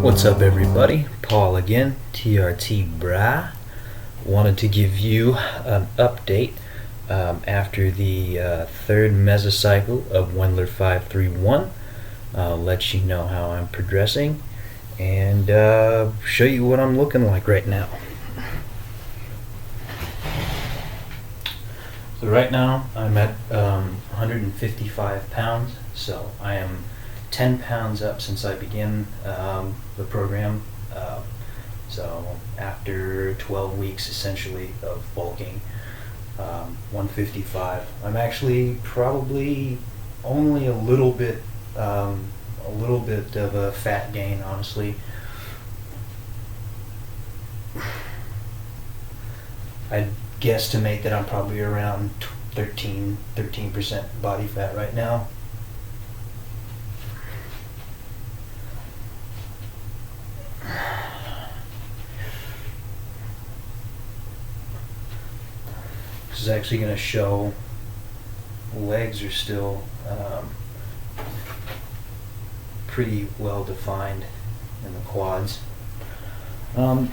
What's up, everybody? Paul again, TRT Bra. Wanted to give you an update after the third mesocycle of Wendler 531. Let you know how I'm progressing and show you what I'm looking like right now. So right now I'm at 155 pounds, so I am 10 pounds up since I began the program. So after 12 weeks essentially of bulking, 155. I'm actually probably only a little bit of a fat gain, honestly. I'd guesstimate that I'm probably around 13% body fat right now. This is actually going to show legs are still pretty well defined in the quads.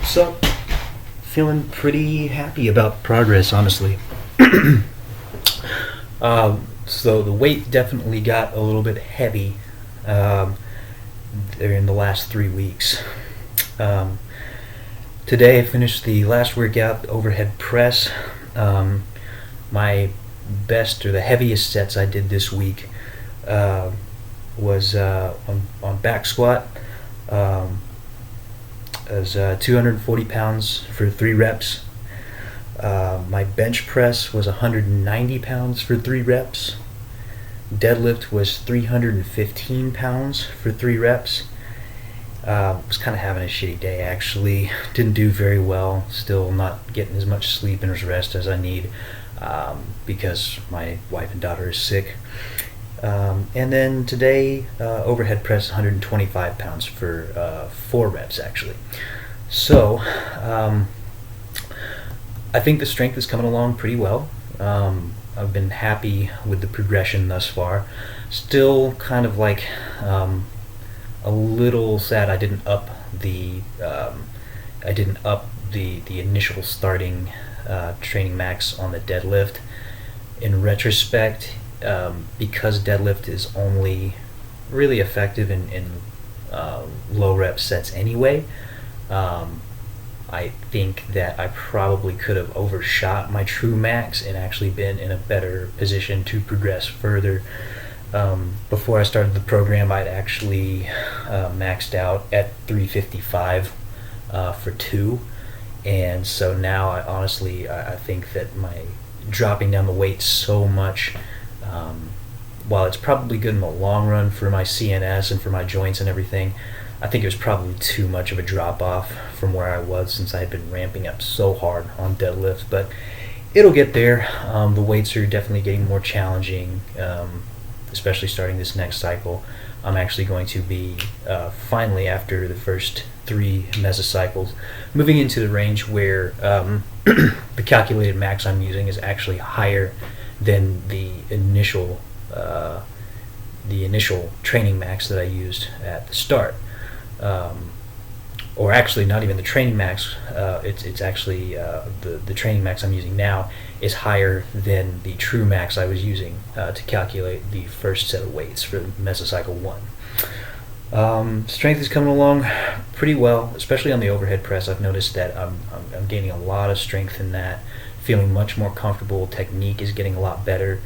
So feeling pretty happy about progress, honestly. So the weight definitely got a little bit heavy in the last 3 weeks. Today I finished the last workout, the overhead press. My best or the heaviest sets I did this week was on back squat. It was 240 pounds for 3 reps. My bench press was 190 pounds for 3 reps. Deadlift was 315 pounds for 3 reps. Was kind of having a shitty day, actually. Didn't do very well. Still not getting as much sleep and rest as I need because my wife and daughter is sick. And then today, overhead press 125 pounds for 4 reps, actually. So I think the strength is coming along pretty well. I've been happy with the progression thus far. Still kind of like a little sad I didn't up the initial starting training max on the deadlift. In retrospect, because deadlift is only really effective in low rep sets anyway, I think that I probably could have overshot my true max and actually been in a better position to progress further. Before I started the program, I'd actually maxed out at 355 for 2, and so now I think that my dropping down the weight so much, while it's probably good in the long run for my CNS and for my joints and everything, I think it was probably too much of a drop off from where I was since I had been ramping up so hard on deadlifts. But it'll get there. The weights are definitely getting more challenging, especially starting this next cycle. I'm actually going to be finally, after the first 3 mesocycles, moving into the range where the calculated max I'm using is actually higher than the initial training max that I used at the start. Or actually not even the training max, it's actually the training max I'm using now is higher than the true max I was using to calculate the first set of weights for mesocycle 1. Strength is coming along pretty well, especially on the overhead press. I've noticed that I'm gaining a lot of strength in that, feeling much more comfortable. Technique is getting a lot better.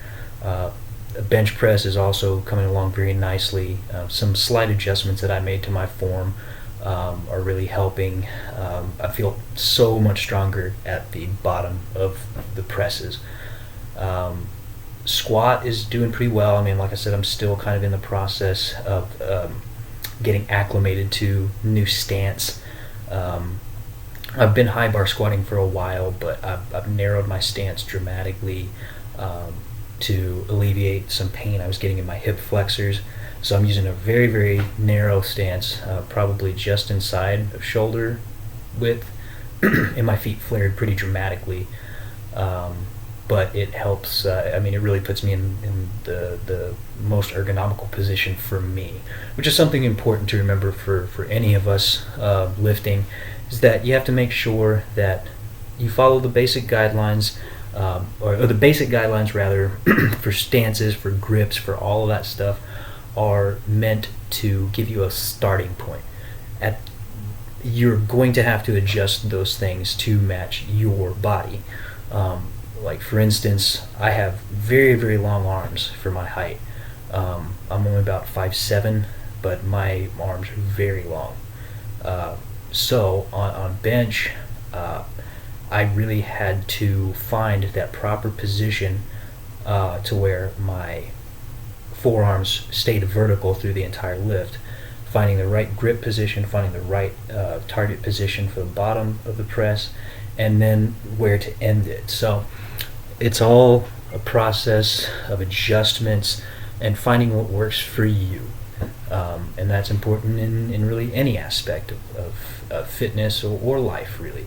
Bench press is also coming along very nicely. Some slight adjustments that I made to my form are really helping. I feel so much stronger at the bottom of the presses. Squat is doing pretty well. I mean, like I said, I'm still kind of in the process of getting acclimated to new stance. I've been high bar squatting for a while, but I've narrowed my stance dramatically to alleviate some pain I was getting in my hip flexors. So I'm using a very, very narrow stance, probably just inside of shoulder width, and my feet flared pretty dramatically. but it helps. I mean, it really puts me in the most ergonomical position for me, which is something important to remember for any of us lifting, is that you have to make sure that you follow the basic guidelines, or the basic guidelines rather, for stances, for grips, for all of that stuff, are meant to give you a starting point. You're going to have to adjust those things to match your body. Like for instance, I have very, very long arms for my height. I'm only about 5'7", but my arms are very long. So on bench, I really had to find that proper position to where my forearms stayed vertical through the entire lift. Finding the right grip position, finding the right target position for the bottom of the press, and then where to end it. So it's all a process of adjustments and finding what works for you. And that's important in really any aspect of fitness or life, really.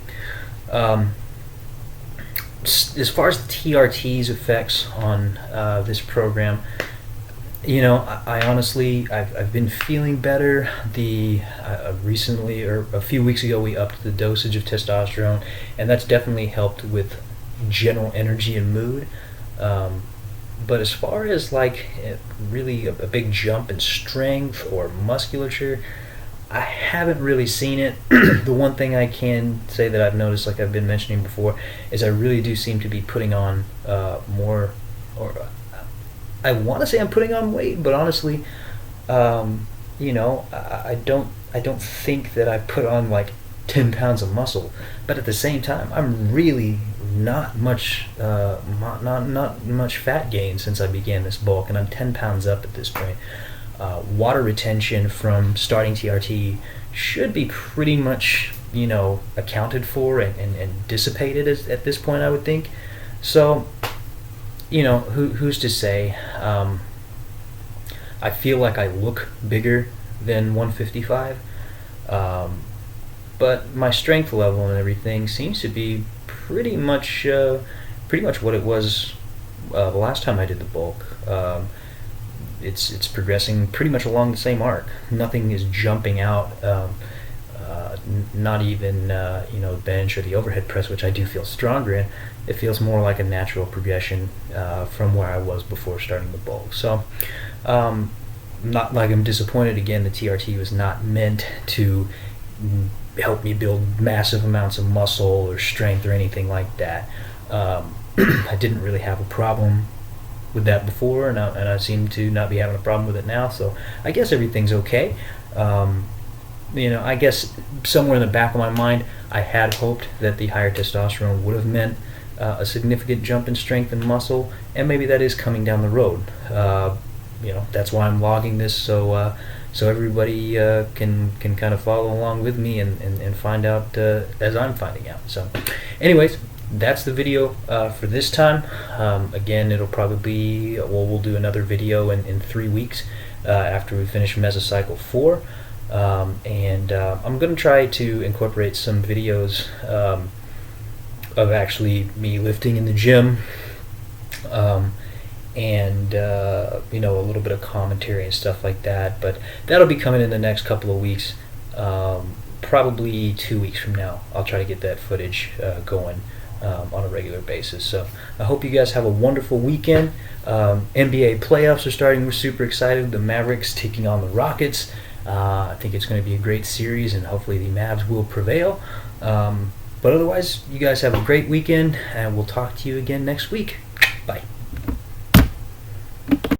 As far as the TRT's effects on this program, I honestly, I've been feeling better. Recently, or a few weeks ago, we upped the dosage of testosterone, and that's definitely helped with general energy and mood. But as far as really a big jump in strength or musculature, I haven't really seen it. The one thing I can say that I've noticed, like I've been mentioning before, is I really do seem to be putting on more, or I want to say I'm putting on weight, but honestly, I don't think that I've put on 10 pounds of muscle. But at the same time, I'm really not much fat gain since I began this bulk, and I'm 10 pounds up at this point. Water retention from starting TRT should be pretty much accounted for and dissipated at this point, I would think. So who's to say? I feel like I look bigger than 155, but my strength level and everything seems to be pretty much what it was the last time I did the bulk. It's progressing pretty much along the same arc. Nothing is jumping out. Not even the bench or the overhead press, which I do feel stronger in. It feels more like a natural progression from where I was before starting the bulk. So, not like I'm disappointed. Again, the TRT was not meant to help me build massive amounts of muscle or strength or anything like that. I didn't really have a problem with that before, and I seem to not be having a problem with it now. So I guess everything's okay. I guess somewhere in the back of my mind, I had hoped that the higher testosterone would have meant a significant jump in strength and muscle, and maybe that is coming down the road. That's why I'm logging this, so everybody can kind of follow along with me and find out as I'm finding out. So, anyways, that's the video for this time. Again, it'll probably be, we'll do another video in 3 weeks after we finish Mesocycle 4. I'm going to try to incorporate some videos of actually me lifting in the gym, and a little bit of commentary and stuff like that. But that'll be coming in the next couple of weeks, probably 2 weeks from now. I'll try to get that footage going on a regular basis. So I hope you guys have a wonderful weekend. NBA playoffs are starting. We're super excited. The Mavericks taking on the Rockets. I think it's going to be a great series, and hopefully the Mavs will prevail. But otherwise, you guys have a great weekend, and we'll talk to you again next week. Bye.